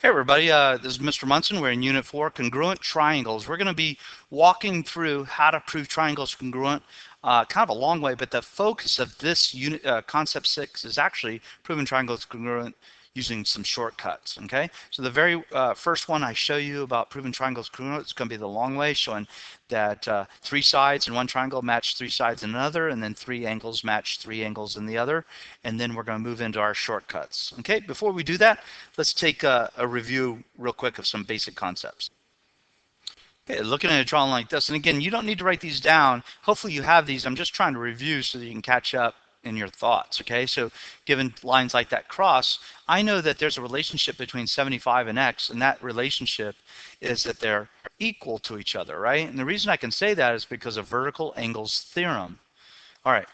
Hey everybody, this is Mr. Munson. We're in Unit 4, Congruent Triangles. We're going to be walking through how to prove triangles congruent, kind of a long way, but the focus of this unit, Concept 6 is actually proving triangles congruent using some shortcuts, okay? So the very first one I show you about proving triangles congruent is going to be the long way, showing that 3 sides in one triangle match 3 sides in another, and then 3 angles match 3 angles in the other, and then we're going to move into our shortcuts. Okay, before we do that, let's take a review real quick of some basic concepts. Okay, looking at a drawing like this, and again, you don't need to write these down. Hopefully you have these. I'm just trying to review so that you can catch up in your thoughts, okay? So given lines like that cross, I know that there's a relationship between 75 and x, and that relationship is that they're equal to each other, right? And the reason I can say that is because of vertical angles theorem. All right,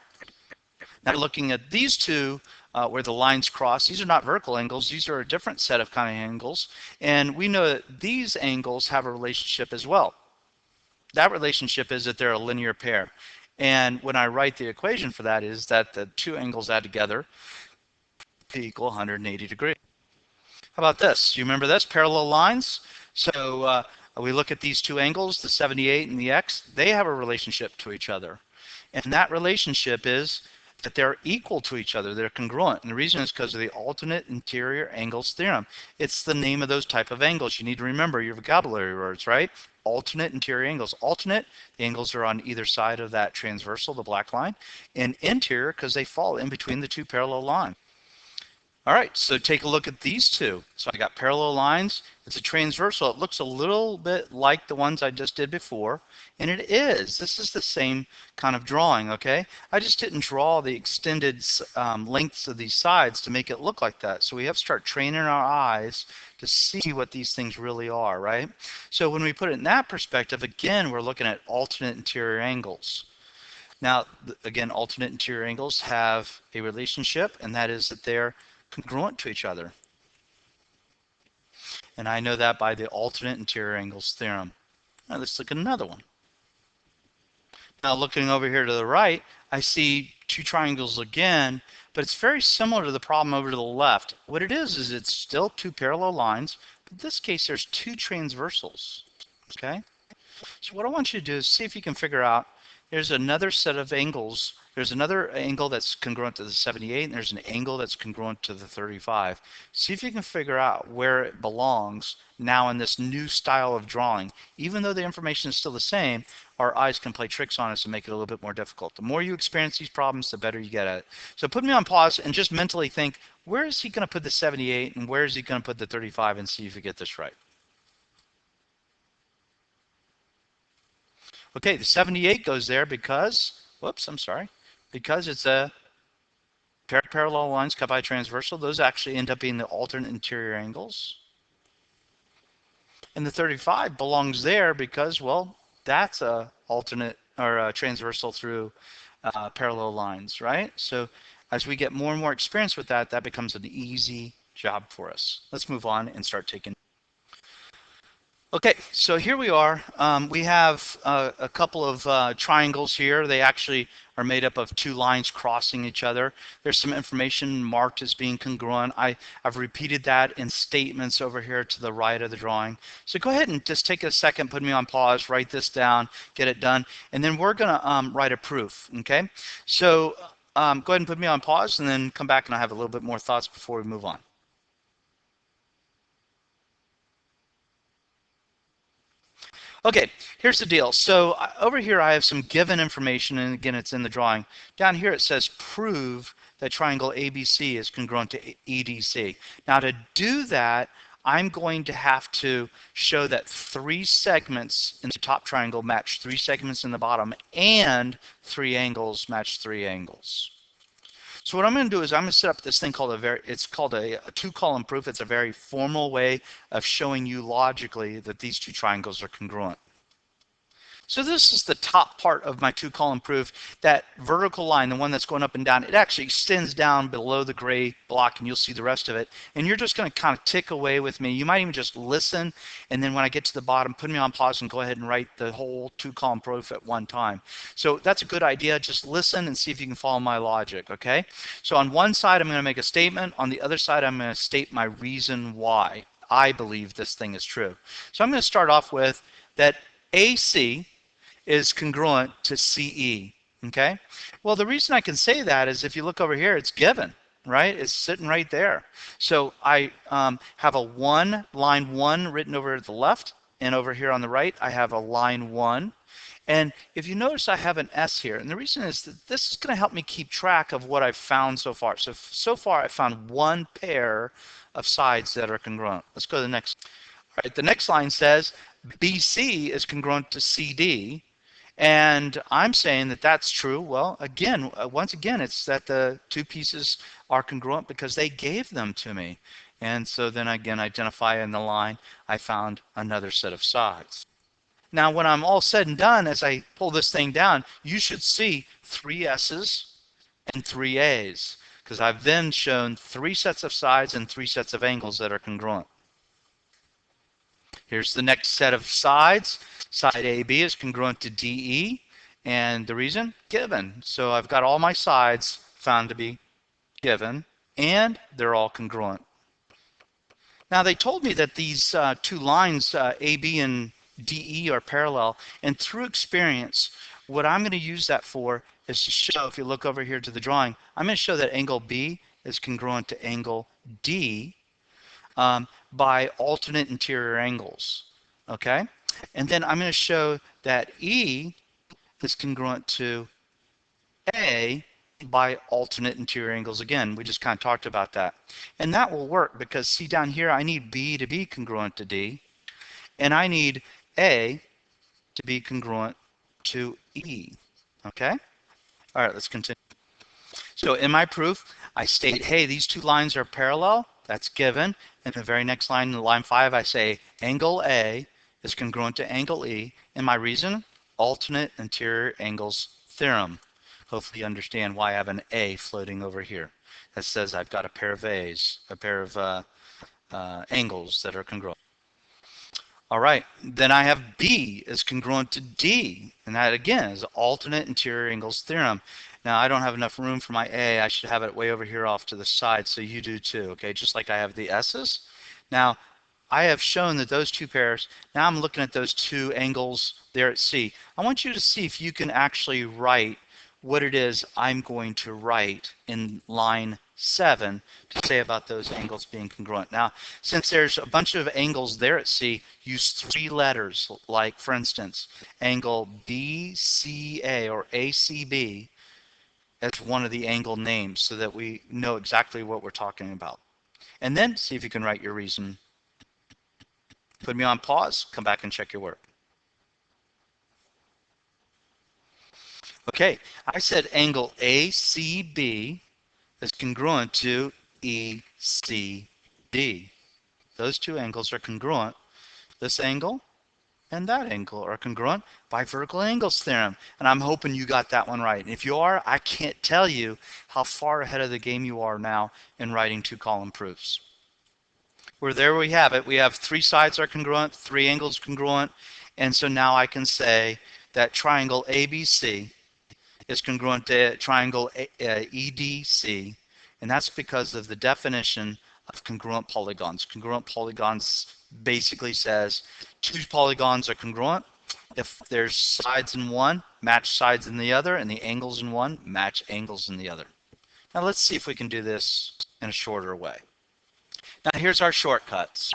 now looking at these two, where the lines cross, these are not vertical angles, these are a different set of kind of angles, and we know that these angles have a relationship as well. That relationship is that they're a linear pair. And when I write the equation for that is that the two angles add together equal 180 degrees. How about this? You remember this? Parallel lines? So we look at these two angles, the 78 and the x, they have a relationship to each other. And that relationship is that they're equal to each other, they're congruent. And the reason is because of the alternate interior angles theorem. It's the name of those type of angles. You need to remember your vocabulary words, right? Alternate interior angles. Alternate, the angles are on either side of that transversal, the black line, and interior because they fall in between the two parallel lines. All right, so take a look at these two. So I got parallel lines. It's a transversal. It looks a little bit like the ones I just did before, and it is. This is the same kind of drawing, okay? I just didn't draw the extended lengths of these sides to make it look like that. So we have to start training our eyes to see what these things really are, right? So when we put it in that perspective, again, we're looking at alternate interior angles. Now, again, alternate interior angles have a relationship, and that is that they're congruent to each other. And I know that by the alternate interior angles theorem. Now let's look at another one. Now looking over here to the right, I see two triangles again, but it's very similar to the problem over to the left. What it is it's still two parallel lines, but in this case there's two transversals, okay? So what I want you to do is see if you can figure out, there's another set of angles. There's another angle that's congruent to the 78, and there's an angle that's congruent to the 35. See if you can figure out where it belongs now in this new style of drawing. Even though the information is still the same, our eyes can play tricks on us and make it a little bit more difficult. The more you experience these problems, the better you get at it. So put me on pause and just mentally think, where is he going to put the 78 and where is he going to put the 35, and see if you get this right. Okay, the 78 goes there because, whoops, I'm sorry, because it's a parallel lines cut by transversal. Those actually end up being the alternate interior angles. And the 35 belongs there because, well, that's a alternate or a transversal through parallel lines, right? So as we get more and more experience with that, that becomes an easy job for us. Let's move on and start taking. Okay, so here we are. We have a couple of triangles here. They actually are made up of two lines crossing each other. There's some information marked as being congruent. I've repeated that in statements over here to the right of the drawing. So go ahead and just take a second, put me on pause, write this down, get it done, and then we're going to write a proof, okay? So go ahead and put me on pause and then come back and I'll have a little bit more thoughts before we move on. Okay, here's the deal. So over here I have some given information, and again it's in the drawing. Down here it says prove that triangle ABC is congruent to EDC. Now to do that, I'm going to have to show that 3 segments in the top triangle match 3 segments in the bottom, and 3 angles match 3 angles. So what I'm going to do is I'm going to set up this thing called it's called a 2-column proof. It's a very formal way of showing you logically that these two triangles are congruent. So this is the top part of my 2-column proof. That vertical line, the one that's going up and down, it actually extends down below the gray block, and you'll see the rest of it. And you're just going to kind of tick away with me. You might even just listen, and then when I get to the bottom, put me on pause and go ahead and write the whole 2-column proof at one time. So that's a good idea. Just listen and see if you can follow my logic, okay? So on one side, I'm going to make a statement. On the other side, I'm going to state my reason why I believe this thing is true. So I'm going to start off with that AC is congruent to CE. Okay? Well, the reason I can say that is if you look over here, it's given, right? It's sitting right there. So I have a line 1 written over to the left, and over here on the right, I have a line 1. And if you notice, I have an S here. And the reason is that this is going to help me keep track of what I've found so far. So far, I found one pair of sides that are congruent. Let's go to the next. All right, the next line says BC is congruent to CD. And I'm saying that that's true. Well, again, once again, it's that the two pieces are congruent because they gave them to me. And so then again, identify in the line, I found another set of sides. Now, when I'm all said and done, as I pull this thing down, you should see 3 S's and 3 A's because I've then shown 3 sets of sides and 3 sets of angles that are congruent. Here's the next set of sides. Side AB is congruent to DE, and the reason? Given. So I've got all my sides found to be given, and they're all congruent. Now they told me that these 2 lines, AB and DE, are parallel, and through experience, what I'm going to use that for is to show, if you look over here to the drawing, I'm going to show that angle B is congruent to angle D by alternate interior angles, okay? And then I'm going to show that E is congruent to A by alternate interior angles again. We just kind of talked about that. And that will work because, see down here, I need B to be congruent to D, and I need A to be congruent to E, okay? All right, let's continue. So in my proof, I state, hey, these 2 lines are parallel. That's given. In the very next line, in line 5, I say angle A is congruent to angle E. And my reason? Alternate interior angles theorem. Hopefully you understand why I have an A floating over here. That says I've got a pair of A's, a pair of angles that are congruent. All right, then I have B is congruent to D, and that again is alternate interior angles theorem. Now I don't have enough room for my A. I should have it way over here off to the side, so you do too, okay? Just like I have the S's. Now I have shown that those 2 pairs, now I'm looking at those 2 angles there at C. I want you to see if you can actually write what it is I'm going to write in line 7 to say about those angles being congruent. Now, since there's a bunch of angles there at C, use 3 letters, like for instance, angle BCA or ACB as one of the angle names so that we know exactly what we're talking about. And then see if you can write your reason. Put me on pause, come back and check your work. Okay, I said angle ACB is congruent to ECD. Those 2 angles are congruent. This angle and that angle are congruent by vertical angles theorem. And I'm hoping you got that one right. And if you are, I can't tell you how far ahead of the game you are now in writing 2-column proofs. Well, there we have it. We have 3 sides are congruent, 3 angles congruent. And so now I can say that triangle ABC is congruent to triangle EDC, and that's because of the definition of congruent polygons. Congruent polygons basically says 2 polygons are congruent if there's sides in one, match sides in the other, and the angles in one match angles in the other. Now let's see if we can do this in a shorter way. Now here's our shortcuts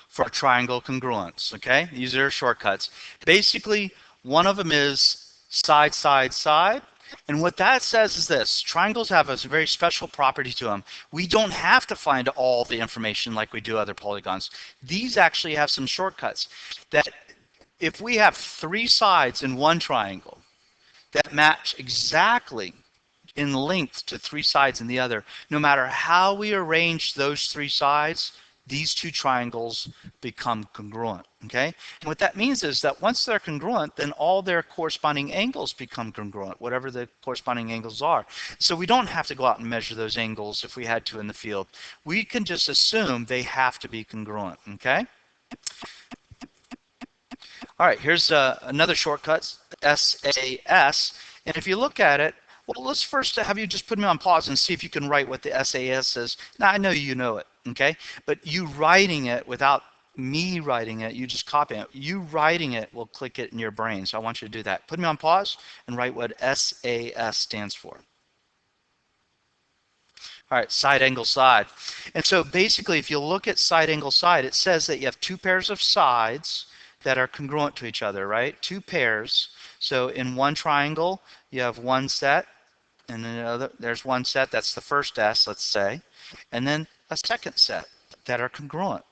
for triangle congruence, okay? These are shortcuts. Basically, one of them is side, side, side. And what that says is this: triangles have a very special property to them. We don't have to find all the information like we do other polygons. These actually have some shortcuts that if we have 3 sides in one triangle that match exactly in length to 3 sides in the other, no matter how we arrange those 3 sides, these 2 triangles become congruent, okay? And what that means is that once they're congruent, then all their corresponding angles become congruent, whatever the corresponding angles are. So we don't have to go out and measure those angles if we had to in the field. We can just assume they have to be congruent, okay? All right, here's another shortcut, SAS. And if you look at it, Well, let's first have you just put me on pause and see if you can write what the SAS is. Now, I know you know it, okay? But you writing it without me writing it, you just copy it. You writing it will click it in your brain. So I want you to do that. Put me on pause and write what SAS stands for. All right, side, angle, side. And so basically, if you look at side, angle, side, it says that you have two pairs of sides that are congruent to each other, right? Two pairs. So in one triangle, you have one set, and then there's one set, that's the first S, let's say, and then a second set that are congruent.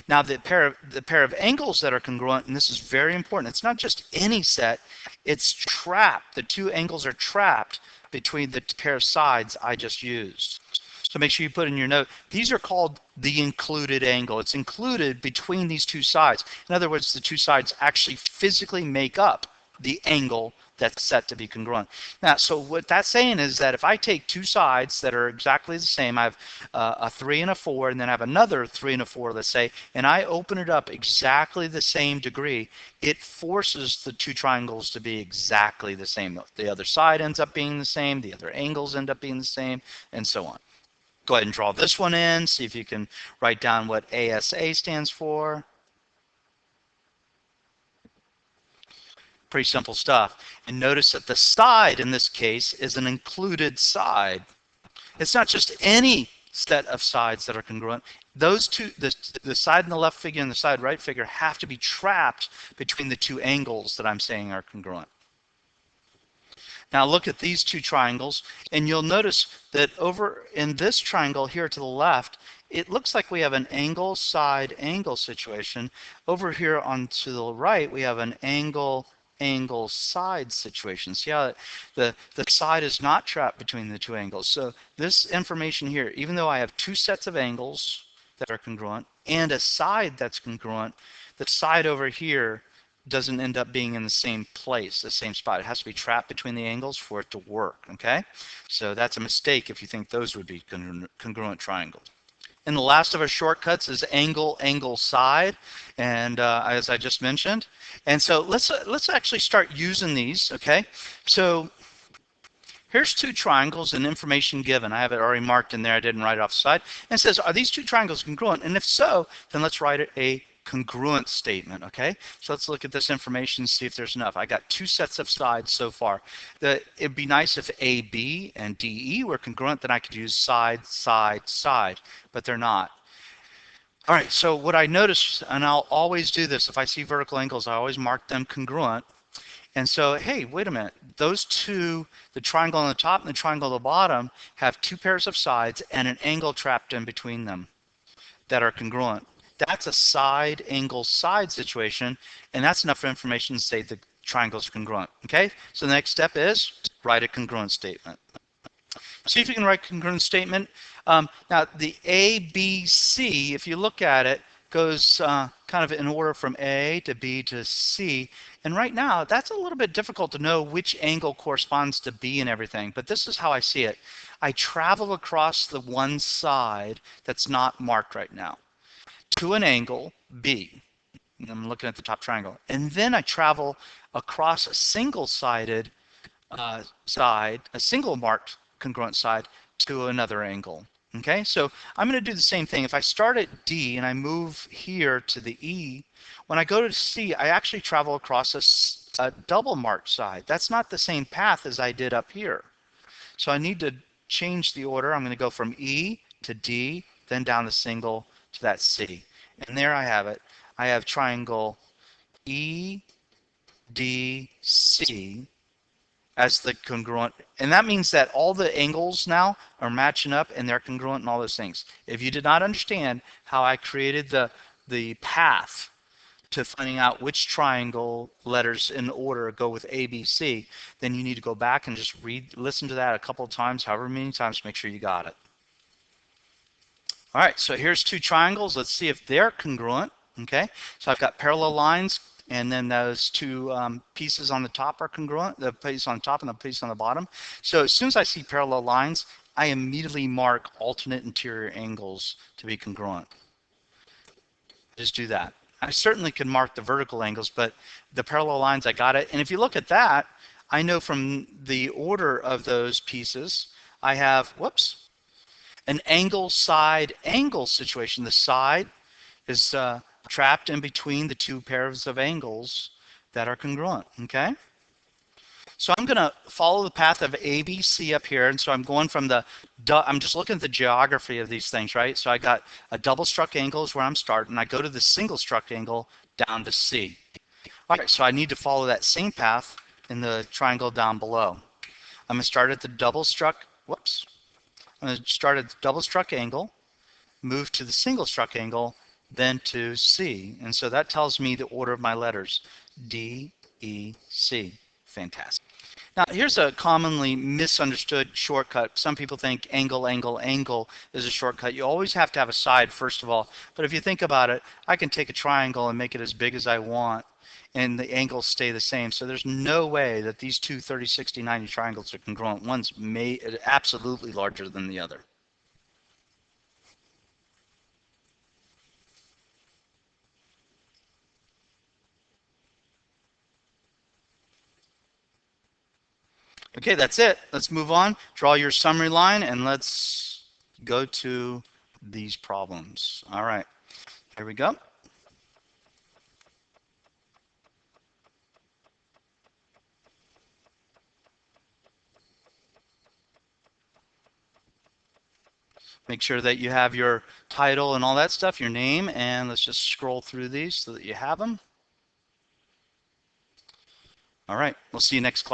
Now the pair of angles that are congruent, and this is very important, it's not just any set, it's trapped. The two angles are trapped between the pair of sides I just used. So make sure you put in your note, these are called the included angle. It's included between these two sides. In other words, the two sides actually physically make up the angle that's set to be congruent. Now, so what that's saying is that if I take two sides that are exactly the same, I have a 3 and a 4, and then I have another 3 and a 4, let's say, and I open it up exactly the same degree, it forces the two triangles to be exactly the same. The other side ends up being the same, the other angles end up being the same, and so on. Go ahead and draw this one in, see if you can write down what ASA stands for. Pretty simple stuff. And notice that the side in this case is an included side. It's not just any set of sides that are congruent. Those two, the side in the left figure and the side right figure, have to be trapped between the two angles that I'm saying are congruent. Now look at these two triangles, and you'll notice that over in this triangle here to the left, it looks like we have an angle, side, angle situation. Over here on to the right, we have an angle, angle, side situation. See how the side is not trapped between the two angles. So this information here, even though I have two sets of angles that are congruent and a side that's congruent, the side over here doesn't end up being in the same place, the same spot. It has to be trapped between the angles for it to work, okay? So that's a mistake if you think those would be congruent triangles. And the last of our shortcuts is angle, angle, side, and as I just mentioned. And so let's actually start using these, okay? So here's two triangles and information given. I have it already marked in there. I didn't write it off the side. And it says, are these two triangles congruent? And if so, then let's write a congruent statement, okay? So let's look at this information and see if there's enough. I got two sets of sides so far. It'd be nice if AB and DE were congruent, then I could use side, side, side, but they're not. All right, so what I noticed, and I'll always do this, if I see vertical angles, I always mark them congruent. And so, hey, wait a minute, those two, the triangle on the top and the triangle on the bottom, have two pairs of sides and an angle trapped in between them that are congruent. That's a side, angle, side situation, and that's enough information to say the triangles are congruent, okay? So the next step is write a congruent statement. See if you can write a congruent statement. Now, the A, B, C, if you look at it, goes kind of in order from A to B to C. And right now, that's a little bit difficult to know which angle corresponds to B and everything, but this is how I see it. I travel across the one side that's not marked right now to an angle, B. I'm looking at the top triangle. And then I travel across a single-sided side, a single marked congruent side, to another angle. Okay, so I'm going to do the same thing. If I start at D and I move here to the E, when I go to C, I actually travel across a double marked side. That's not the same path as I did up here. So I need to change the order. I'm going to go from E to D, then down the single to that C. And there I have it. I have triangle EDC as the congruent. And that means that all the angles now are matching up and they're congruent and all those things. If you did not understand how I created the path to finding out which triangle letters in order go with ABC, then you need to go back and just listen to that a couple of times, however many times, to make sure you got it. All right, so here's two triangles. Let's see if they're congruent. Okay, so I've got parallel lines, and then those two pieces on the top are congruent, the piece on top and the piece on the bottom. So as soon as I see parallel lines, I immediately mark alternate interior angles to be congruent. Just do that. I certainly can mark the vertical angles, but the parallel lines, I got it. And if you look at that, I know from the order of those pieces, I have, whoops, an angle side angle situation. The side is trapped in between the two pairs of angles that are congruent, okay? So I'm going to follow the path of ABC up here, and so I'm going from I'm just looking at the geography of these things, right? So I got a double struck angle is where I'm starting. I go to the single struck angle down to C. All right, so I need to follow that same path in the triangle down below. I'm going to start at the double struck, whoops. I'm going to start at the double struck angle, move to the single struck angle, then to C. And so that tells me the order of my letters, D, E, C. Fantastic. Now, here's a commonly misunderstood shortcut. Some people think angle, angle, angle is a shortcut. You always have to have a side, first of all. But if you think about it, I can take a triangle and make it as big as I want, and the angles stay the same. So there's no way that these two 30, 60, 90 triangles are congruent. One's absolutely larger than the other. Okay, that's it. Let's move on. Draw your summary line, and let's go to these problems. All right, here we go. Make sure that you have your title and all that stuff, your name, and let's just scroll through these so that you have them. All right, we'll see you next class.